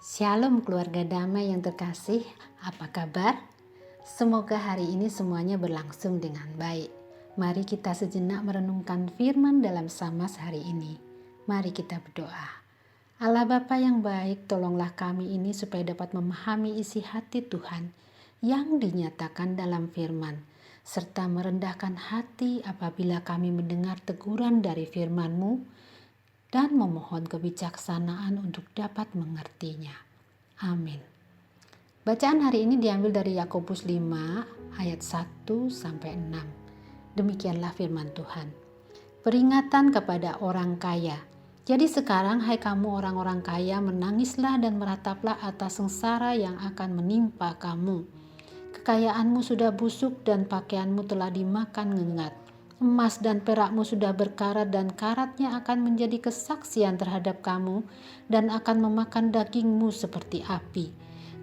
Shalom keluarga damai yang terkasih, apa kabar? Semoga hari ini semuanya berlangsung dengan baik. Mari kita sejenak merenungkan firman dalam Samas hari ini. Mari kita berdoa. Allah Bapa yang baik, tolonglah kami ini supaya dapat memahami isi hati Tuhan yang dinyatakan dalam firman, serta merendahkan hati apabila kami mendengar teguran dari firman-Mu, dan memohon kebijaksanaan untuk dapat mengertinya. Amin. Bacaan hari ini diambil dari Yakobus 5 ayat 1-6. Demikianlah firman Tuhan. Peringatan kepada orang kaya. Jadi sekarang hai kamu orang-orang kaya, menangislah dan merataplah atas sengsara yang akan menimpa kamu. Kekayaanmu sudah busuk dan pakaianmu telah dimakan ngengat. Emas dan perakmu sudah berkarat dan karatnya akan menjadi kesaksian terhadap kamu dan akan memakan dagingmu seperti api.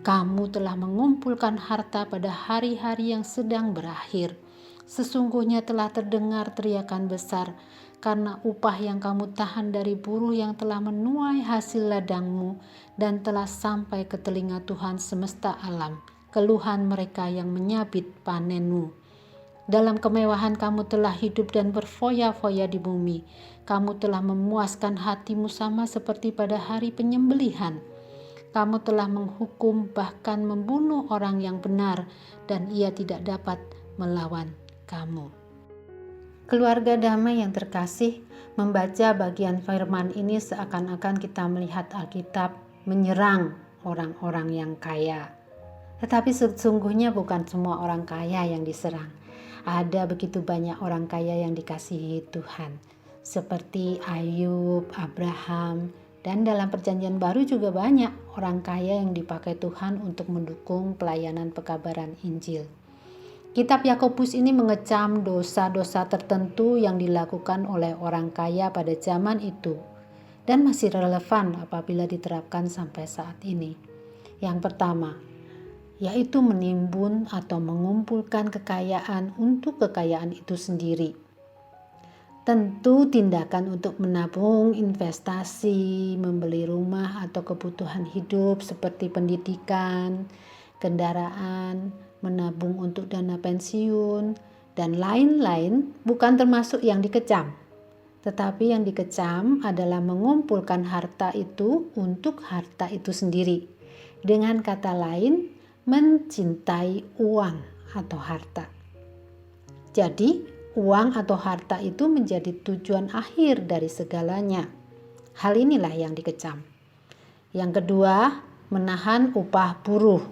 Kamu telah mengumpulkan harta pada hari-hari yang sedang berakhir. Sesungguhnya telah terdengar teriakan besar karena upah yang kamu tahan dari buruh yang telah menuai hasil ladangmu dan telah sampai ke telinga Tuhan semesta alam, keluhan mereka yang menyabit panenmu. Dalam kemewahan kamu telah hidup dan berfoya-foya di bumi. Kamu telah memuaskan hatimu sama seperti pada hari penyembelihan. Kamu telah menghukum bahkan membunuh orang yang benar, dan ia tidak dapat melawan kamu. Keluarga damai yang terkasih, membaca bagian firman ini seakan-akan kita melihat Alkitab menyerang orang-orang yang kaya. Tetapi sesungguhnya bukan semua orang kaya yang diserang. Ada begitu banyak orang kaya yang dikasihi Tuhan, seperti Ayub, Abraham, dan dalam perjanjian baru juga banyak orang kaya yang dipakai Tuhan untuk mendukung pelayanan pekabaran Injil. Kitab Yakobus ini mengecam dosa-dosa tertentu yang dilakukan oleh orang kaya pada zaman itu dan masih relevan apabila diterapkan sampai saat ini. Yang pertama, yaitu menimbun atau mengumpulkan kekayaan untuk kekayaan itu sendiri. Tentu tindakan untuk menabung, investasi, membeli rumah atau kebutuhan hidup seperti pendidikan, kendaraan, menabung untuk dana pensiun, dan lain-lain bukan termasuk yang dikecam. Tetapi yang dikecam adalah mengumpulkan harta itu untuk harta itu sendiri. Dengan kata lain, mencintai uang atau harta. Jadi, uang atau harta itu menjadi tujuan akhir dari segalanya. Hal inilah yang dikecam. Yang kedua, menahan upah buruh.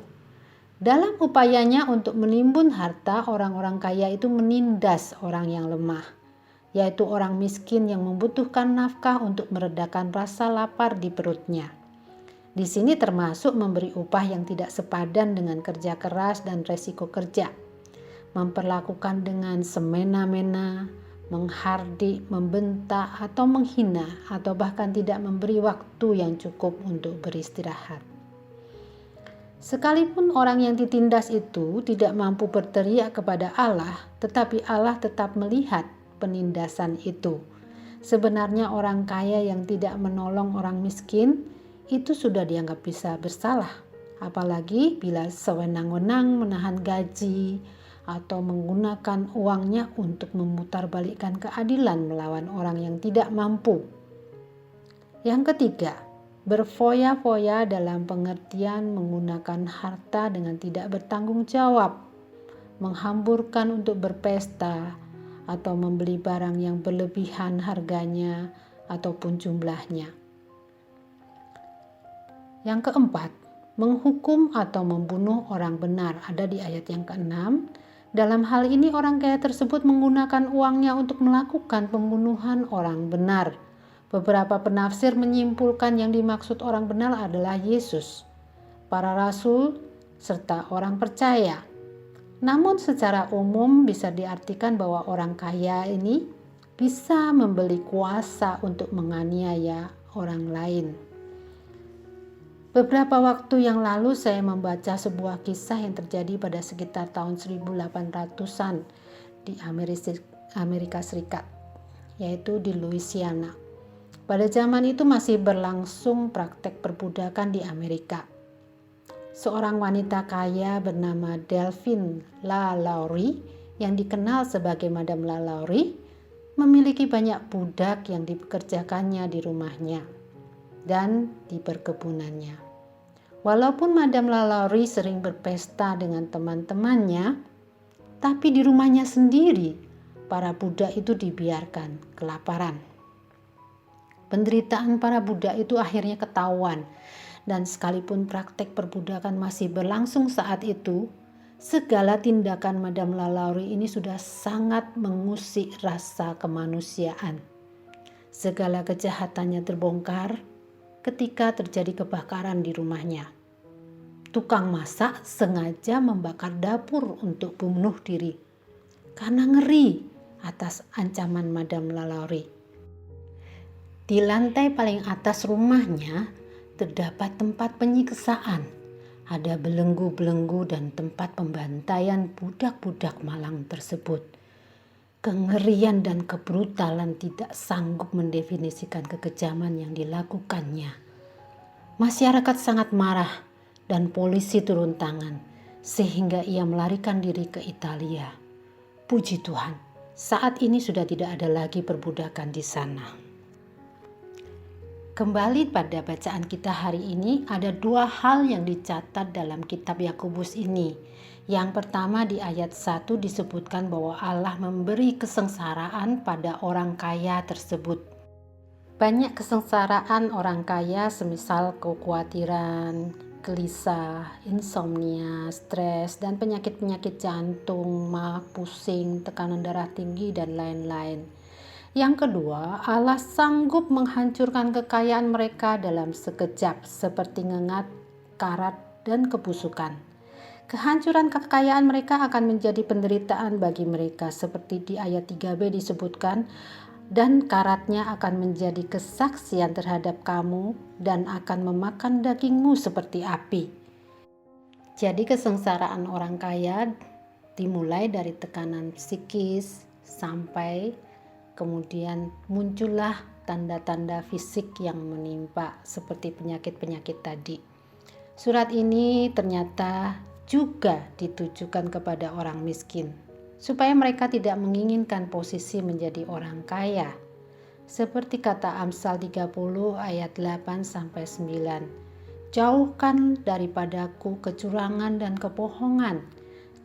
Dalam upayanya untuk menimbun harta, orang-orang kaya itu menindas orang yang lemah, yaitu orang miskin yang membutuhkan nafkah untuk meredakan rasa lapar di perutnya. Di sini termasuk memberi upah yang tidak sepadan dengan kerja keras dan resiko kerja, memperlakukan dengan semena-mena, menghardik, membentak, atau menghina, atau bahkan tidak memberi waktu yang cukup untuk beristirahat. Sekalipun orang yang ditindas itu tidak mampu berteriak kepada Allah, tetapi Allah tetap melihat penindasan itu. Sebenarnya orang kaya yang tidak menolong orang miskin itu sudah dianggap bisa bersalah, apalagi bila sewenang-wenang menahan gaji atau menggunakan uangnya untuk memutarbalikkan keadilan melawan orang yang tidak mampu. Yang ketiga, berfoya-foya dalam pengertian menggunakan harta dengan tidak bertanggung jawab, menghamburkan untuk berpesta, atau membeli barang yang berlebihan harganya ataupun jumlahnya. Yang keempat, menghukum atau membunuh orang benar, ada di ayat yang ke-6. Dalam hal ini orang kaya tersebut menggunakan uangnya untuk melakukan pembunuhan orang benar. Beberapa penafsir menyimpulkan yang dimaksud orang benar adalah Yesus, para rasul, serta orang percaya. Namun secara umum bisa diartikan bahwa orang kaya ini bisa membeli kuasa untuk menganiaya orang lain. Beberapa waktu yang lalu saya membaca sebuah kisah yang terjadi pada sekitar tahun 1800-an di Amerika Serikat, yaitu di Louisiana. Pada zaman itu masih berlangsung praktek perbudakan di Amerika. Seorang wanita kaya bernama Delphine LaLaurie yang dikenal sebagai Madame LaLaurie memiliki banyak budak yang dipekerjakannya di rumahnya dan di perkebunannya. Walaupun Madame LaLaurie sering berpesta dengan teman-temannya, tapi di rumahnya sendiri para budak itu dibiarkan kelaparan. Penderitaan para budak itu akhirnya ketahuan, dan sekalipun praktek perbudakan masih berlangsung saat itu, segala tindakan Madame LaLaurie ini sudah sangat mengusik rasa kemanusiaan. Segala kejahatannya terbongkar ketika terjadi kebakaran di rumahnya. Tukang masak sengaja membakar dapur untuk bunuh diri karena ngeri atas ancaman Madame LaLaurie. Di lantai paling atas rumahnya terdapat tempat penyiksaan. Ada belenggu-belenggu dan tempat pembantaian budak-budak malang tersebut. Kengerian dan kebrutalan tidak sanggup mendefinisikan kekejaman yang dilakukannya. Masyarakat sangat marah dan polisi turun tangan sehingga ia melarikan diri ke Italia. Puji Tuhan, saat ini sudah tidak ada lagi perbudakan di sana. Kembali pada bacaan kita hari ini, ada dua hal yang dicatat dalam kitab Yakobus ini. Yang pertama, di ayat 1 disebutkan bahwa Allah memberi kesengsaraan pada orang kaya tersebut. Banyak kesengsaraan orang kaya semisal kekhawatiran, gelisah, insomnia, stres, dan penyakit-penyakit jantung, mah, pusing, tekanan darah tinggi, dan lain-lain. Yang kedua, Allah sanggup menghancurkan kekayaan mereka dalam sekejap seperti ngengat, karat, dan kebusukan. Kehancuran kekayaan mereka akan menjadi penderitaan bagi mereka seperti di ayat 3b disebutkan, dan karatnya akan menjadi kesaksian terhadap kamu dan akan memakan dagingmu seperti api. Jadi kesengsaraan orang kaya dimulai dari tekanan psikis sampai kemudian muncullah tanda-tanda fisik yang menimpa seperti penyakit-penyakit tadi. Surat ini ternyata juga ditujukan kepada orang miskin, supaya mereka tidak menginginkan posisi menjadi orang kaya. Seperti kata Amsal 30 ayat 8-9. Jauhkan daripadaku kecurangan dan kebohongan.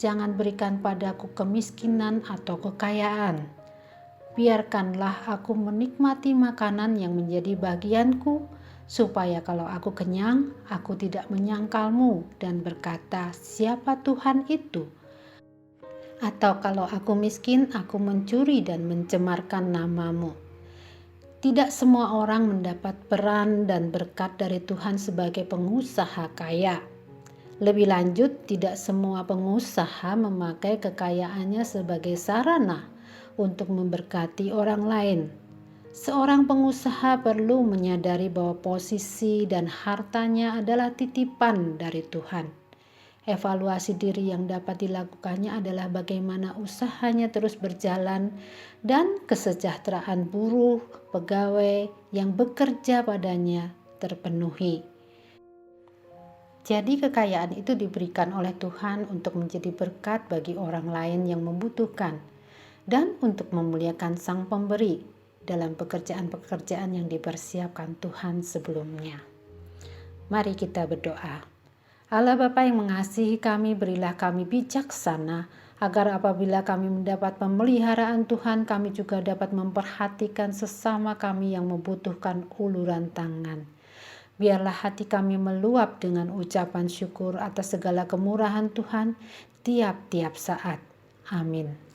Jangan berikan padaku kemiskinan atau kekayaan. Biarkanlah aku menikmati makanan yang menjadi bagianku, supaya kalau aku kenyang, aku tidak menyangkalmu dan berkata, siapa Tuhan itu? Atau kalau aku miskin, aku mencuri dan mencemarkan namamu. Tidak semua orang mendapat peran dan berkat dari Tuhan sebagai pengusaha kaya. Lebih lanjut, tidak semua pengusaha memakai kekayaannya sebagai sarana untuk memberkati orang lain. Seorang pengusaha perlu menyadari bahwa posisi dan hartanya adalah titipan dari Tuhan. Evaluasi diri yang dapat dilakukannya adalah bagaimana usahanya terus berjalan dan kesejahteraan buruh, pegawai yang bekerja padanya terpenuhi. Jadi kekayaan itu diberikan oleh Tuhan untuk menjadi berkat bagi orang lain yang membutuhkan dan untuk memuliakan Sang Pemberi dalam pekerjaan-pekerjaan yang dipersiapkan Tuhan sebelumnya. Mari kita berdoa. Allah Bapa yang mengasihi kami, berilah kami bijaksana, agar apabila kami mendapat pemeliharaan Tuhan, kami juga dapat memperhatikan sesama kami yang membutuhkan uluran tangan. Biarlah hati kami meluap dengan ucapan syukur atas segala kemurahan Tuhan tiap-tiap saat. Amin.